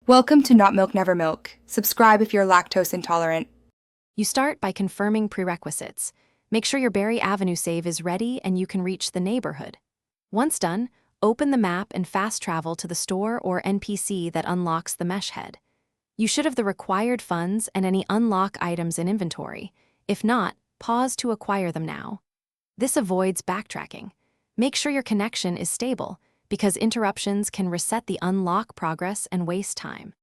Welcome to Not Milk Never Milk. Subscribe if you're lactose intolerant. You start by confirming prerequisites. Make sure your Berry Avenue save is ready and you can reach the neighborhood. Once done, open the map and fast travel to the store or NPC that unlocks the mesh head. You should have the required funds and any unlock items in inventory. If not, pause to acquire them now. This avoids backtracking. Make sure your connection is stable, because interruptions can reset the unlock progress and waste time.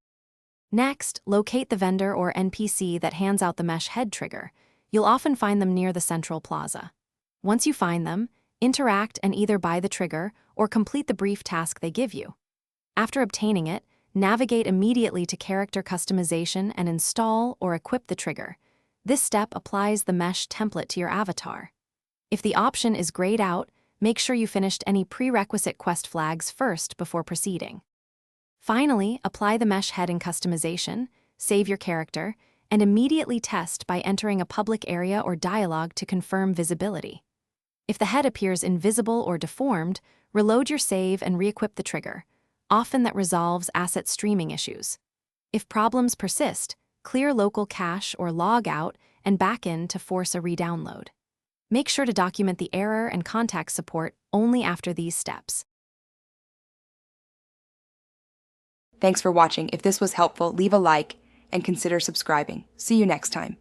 Next, locate the vendor or NPC that hands out the mesh head trigger. You'll often find them near the central plaza. Once you find them, interact and either buy the trigger or complete the brief task they give you. After obtaining it, navigate immediately to character customization and install or equip the trigger. This step applies the mesh template to your avatar. If the option is grayed out, make sure you finished any prerequisite quest flags first before proceeding. Finally, apply the mesh head in customization, save your character, and immediately test by entering a public area or dialogue to confirm visibility. If the head appears invisible or deformed, reload your save and re-equip the trigger. Often that resolves asset streaming issues. If problems persist, clear local cache or log out and back in to force a re-download. Make sure to document the error and contact support only after these steps. Thanks for watching. If this was helpful, leave a like and consider subscribing. See you next time.